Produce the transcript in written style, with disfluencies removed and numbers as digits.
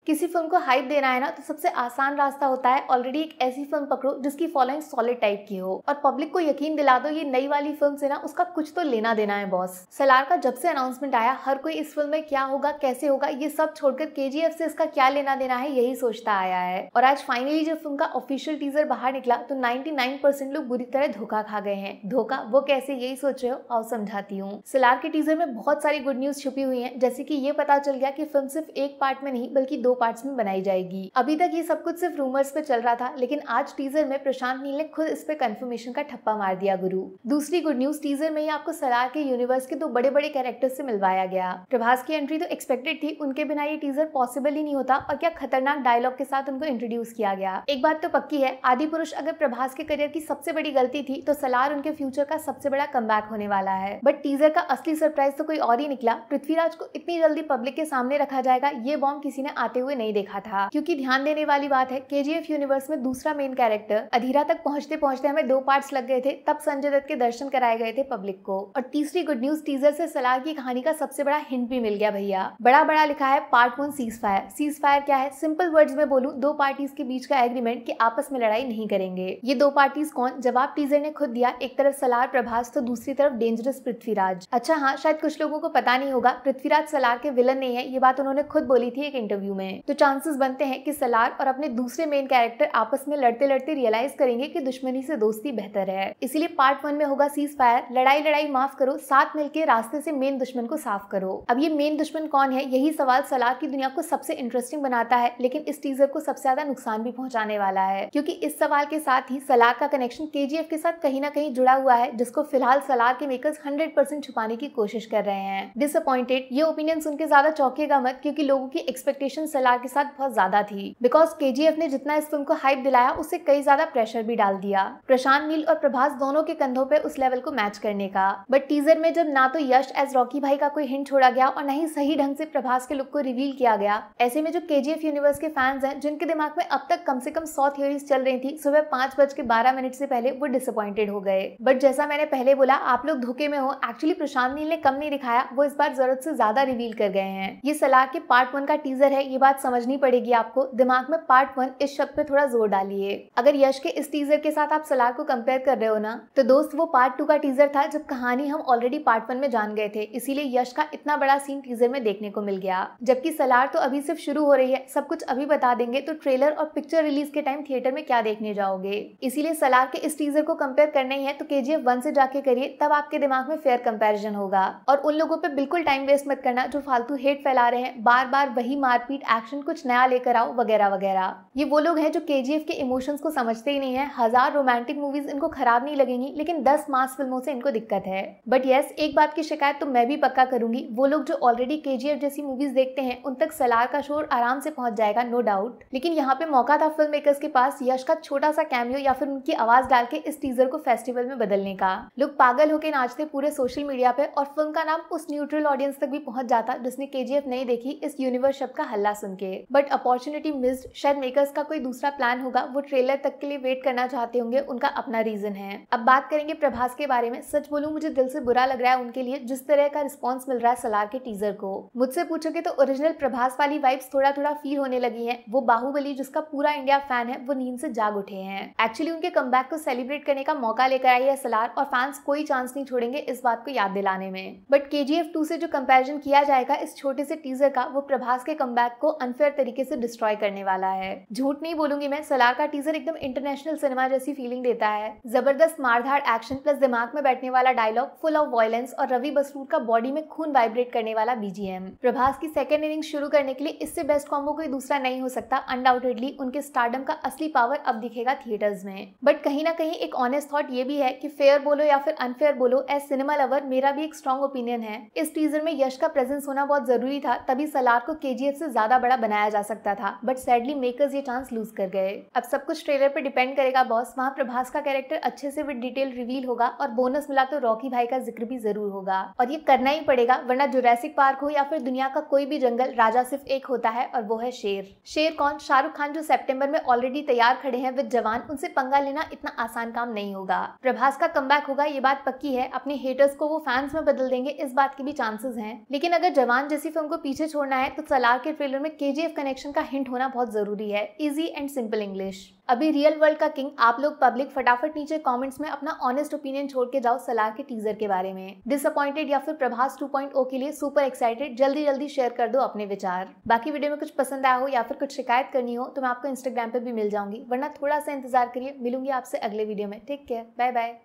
किसी फिल्म को हाइप देना है ना तो सबसे आसान रास्ता होता है ऑलरेडी एक ऐसी फिल्म पकड़ो जिसकी फॉलोइंग सॉलिड टाइप की हो और पब्लिक को यकीन दिला दो ये नई वाली फिल्म से ना उसका कुछ तो लेना देना है बॉस। सलार का जब से अनाउंसमेंट आया हर कोई इस फिल्म में क्या होगा कैसे होगा ये सब छोड़कर केजीएफ से इसका क्या लेना देना है यही सोचता आया है। और आज फाइनली जब फिल्म का ऑफिशियल टीजर बाहर निकला तो 99% लोग बुरी तरह धोखा खा गए हैं। धोखा वो कैसे यही सोच रहे हो, आओ समझाती हूँ। सलार के टीजर में बहुत सारी गुड न्यूज छुपी हुई है, जैसे कि ये पता चल गया कि फिल्म सिर्फ एक पार्ट में नहीं बल्कि 2 पार्ट्स में बनाई जाएगी। अभी तक ये सब कुछ सिर्फ रूमर्स पे चल रहा था, लेकिन आज टीजर में प्रशांत नील ने खुद इस पे कंफर्मेशन का ठप्पा मार दिया गुरु। दूसरी गुड न्यूज, टीजर में ही आपको सलार के यूनिवर्स के 2 बड़े कैरेक्टर्स से मिलवाया गया। प्रभास की एंट्री तो एक्सपेक्टेड थी, उनके बिना ये टीजर पॉसिबल ही नहीं होता और क्या खतरनाक डायलॉग के साथ उनको इंट्रोड्यूस किया गया। एक बात तो पक्की है, आदि पुरुष अगर प्रभास के करियर की सबसे बड़ी गलती थी तो सलार उनके फ्यूचर का सबसे बड़ा कमबैक होने वाला है। बट टीजर का असली सरप्राइज तो कोई और ही निकला। पृथ्वीराज को इतनी जल्दी पब्लिक के सामने रखा जाएगा ये बॉम्ब किसी ने आते हुए नहीं देखा था। क्योंकि ध्यान देने वाली बात है, केजीएफ यूनिवर्स में दूसरा मेन कैरेक्टर अधीरा तक पहुंचते पहुंचते हमें 2 पार्ट्स लग गए थे, तब संजय दत्त के दर्शन कराए गए थे पब्लिक को। और तीसरी गुड न्यूज, टीजर से सलार की कहानी का सबसे बड़ा हिंट भी मिल गया भैया। बड़ा लिखा है part 1 cease fire. Cease fire क्या है, सिंपल वर्ड्स में बोलूं 2 पार्टीज के बीच का एग्रीमेंट कि आपस में लड़ाई नहीं करेंगे। ये 2 पार्टीज कौन, जवाब टीजर ने खुद दिया। एक तरफ सलार प्रभास तो दूसरी तरफ डेंजरस पृथ्वीराज। अच्छा हाँ, शायद कुछ लोगों को पता नहीं होगा, पृथ्वीराज सलार के विलन नहीं है, ये बात उन्होंने खुद बोली थी एक इंटरव्यू में। तो चांसेस बनते हैं कि सलार और अपने दूसरे मेन कैरेक्टर आपस में लड़ते लड़ते रियलाइज करेंगे कि दुश्मनी से दोस्ती बेहतर है। इसीलिए पार्ट 1 में होगा सीज फायर, लड़ाई माफ करो, साथ मिलकर रास्ते से मेन दुश्मन को साफ करो। अब ये मेन दुश्मन कौन है, यही सवाल सलार की दुनिया को सबसे इंटरेस्टिंग बनाता है, लेकिन इस टीजर को सबसे ज्यादा नुकसान भी पहुंचाने वाला है। क्योंकि इस सवाल के साथ ही सलार का कनेक्शन केजीएफ के साथ कहीं ना कहीं जुड़ा हुआ है, जिसको फिलहाल सलार के मेकर्स 100% छुपाने की कोशिश कर रहे हैं। डिसअपॉइंटेड, ये ओपिनियन सुन के ज्यादा चौंकेगा मत, क्योंकि लोगों की एक्सपेक्टेशन सलार के साथ बहुत ज्यादा थी। बिकॉज केजीएफ ने जितना इस फिल्म को हाइप दिलाया उससे कई ज्यादा प्रेशर भी डाल दिया प्रशांत नील और प्रभास दोनों के कंधों पे उस लेवल को मैच करने का। बट टीजर में जब ना तो यश एज रॉकी भाई का कोई हिंट छोड़ा गया और न ही सही ढंग से प्रभास के लुक को रिवील किया गया, ऐसे में जो केजीएफ यूनिवर्स के फैंस हैं जिनके दिमाग में अब तक कम से कम 100 थ्योरीज चल रही थी, सुबह 5:12 से पहले वो डिसअपॉइंटेड हो गए। बट जैसा मैंने पहले बोला, आप लोग धोखे में हो। एक्चुअली प्रशांत नील ने कम नहीं दिखाया, वो इस बार जरूरत से ज्यादा रिवील कर गए हैं। ये सलार के पार्ट 1 का टीजर है, ये बात समझनी पड़ेगी आपको। दिमाग में पार्ट 1 इस शब्द पे थोड़ा जोर डालिए। अगर यश के इस टीजर के साथ आप सलार को कंपेयर कर रहे हो ना, तो दोस्त वो पार्ट 2 का टीजर था जब कहानी हम ऑलरेडी पार्ट 1 में जान गए थे, इसीलिए यश का इतना बड़ा सीन टीजर में देखने को मिल गया। जबकि सलार तो अभी सिर्फ शुरू हो रही है, सब कुछ अभी बता देंगे तो ट्रेलर और पिक्चर रिलीज के टाइम थिएटर में क्या देखने जाओगे। इसीलिए सलार के इस टीजर को कंपेयर करना ही है तो केजीएफ 1 से जाके करिए, तब आपके दिमाग में फेयर कंपैरिजन होगा। और उन लोगों पे बिल्कुल टाइम वेस्ट मत करना जो फालतू हेट फैला रहे हैं, बार वही मारपीट एक्शन, कुछ नया लेकर आओ वगैरह वगैरह। ये वो लोग हैं जो केजीएफ के इमोशंस को समझते ही नहीं है। 1000 रोमांटिक मूवीज इनको खराब नहीं लगेंगी, लेकिन 10 मास फिल्मों से इनको दिक्कत है। बट यस, एक बात की शिकायत तो मैं भी पक्का करूंगी, वो लोग जो ऑलरेडी केजीएफ जैसी मूवीज देखते हैं उन तक सलार का शोर आराम से पहुंच जाएगा, नो डाउट। लेकिन यहाँ पे मौका था फिल्म मेकर्स के पास यश का छोटा सा कैमियो या फिर उनकी आवाज डाल के इस टीजर को फेस्टिवल में बदलने का। लोग पागल होके नाचते पूरे सोशल मीडिया पे और फिल्म का नाम उस न्यूट्रल ऑडियंस तक भी पहुंच जाता जिसने केजीएफ नहीं देखी इस यूनिवर्स शब्द का हल्ला सुन के। But opportunity missed. शायद मेकर्स का कोई दूसरा प्लान होगा, वो ट्रेलर तक के लिए वेट करना चाहते होंगे, उनका अपना रीजन है। अब बात करेंगे प्रभास के बारे में। सच बोलूं, मुझे दिल से बुरा लग रहा है उनके लिए जिस तरह का रिस्पॉन्स मिल रहा है सलार के टीजर को। मुझसे पूछोगे तो ओरिजिनल प्रभास वाली वाइब्स थोड़ा फील होने लगी है। वो बाहुबली जिसका पूरा इंडिया फैन है, वो नींद से जाग उठे हैं। एक्चुअली उनके कमबैक को सेलिब्रेट करने का मौका लेकर आई है सलार और फैंस कोई चांस नहीं छोड़ेंगे इस बात को याद दिलाने में। बट केजीएफ 2 से जो कंपैरिजन किया जाएगा इस छोटे से टीजर का, वो प्रभास के कमबैक को अनफेयर तरीके से डिस्ट्रॉय करने वाला है। झूठ नहीं बोलूंगी मैं, सलार का टीजर एकदम इंटरनेशनल सिनेमा जैसी फीलिंग देता है। जबरदस्त मारधाड़ एक्शन प्लस दिमाग में बैठने वाला डायलॉग, फुल ऑफ वायलेंस और रवि बसरूर का बॉडी में खून वाइब्रेट करने वाला बीजीएम। प्रभास की सेकंड इनिंग शुरू करने के लिए इससे बेस्ट कॉम्बो कोई दूसरा नहीं हो सकता। अनडाउटेडली उनके स्टारडम का असली पावर अब दिखेगा थिएटर्स में। बट कहीं ना कहीं एक ऑनेस्ट थॉट ये भी है कि फेयर बोलो या फिर अनफेयर बोलो, एज सिनेमा लवर मेरा भी एक स्ट्रॉन्ग ओपिनियन है, इस टीजर में यश का प्रेजेंस होना बहुत जरूरी था, तभी सलार को केजीएफ से ज्यादा बड़ा बनाया जा सकता था। बट सैडली मेकर्स ये चांस लूज कर गए। अब सब कुछ ट्रेलर पे डिपेंड करेगा बॉस। वहाँ प्रभास का कैरेक्टर अच्छे से विद डिटेल रिवील होगा और बोनस मिला तो रॉकी भाई का जिक्र भी जरूर होगा। और ये करना ही पड़ेगा, वरना जुरासिक पार्क हो या फिर दुनिया का कोई भी जंगल, राजा सिर्फ एक होता है और वो है शेर। शेर कौन? शाहरुख खान जो सितंबर में ऑलरेडी तैयार खड़े हैं विद जवान, उनसे पंगा लेना इतना आसान काम नहीं होगा। प्रभास का कमबैक होगा, ये बात पक्की है। अपने हेटर्स को वो फैंस में बदल देंगे, इस बात के भी चांसेस हैं। लेकिन अगर जवान जैसी फिल्म को पीछे छोड़ना है तो सलार के ट्रेलर में KGF कनेक्शन का हिंट होना बहुत जरूरी है। Easy and simple English. अभी रियल वर्ल्ड का किंग आप लोग पब्लिक फटाफट नीचे कमेंट्स में अपना ऑनेस्ट ओपिनियन छोड़ के जाओ सलार के टीजर के बारे में। डिसअपॉइंटेड या फिर प्रभास 2.0 के लिए सुपर एक्साइटेड, जल्दी जल्दी शेयर कर दो अपने विचार। बाकी वीडियो में कुछ पसंद आया हो या फिर कुछ शिकायत करनी हो तो मैं आपको इंस्टाग्राम पे भी मिल जाऊंगी, वरना थोड़ा सा इंतजार करिए। मिलूंगी आपसे अगले वीडियो में। Take care, bye bye.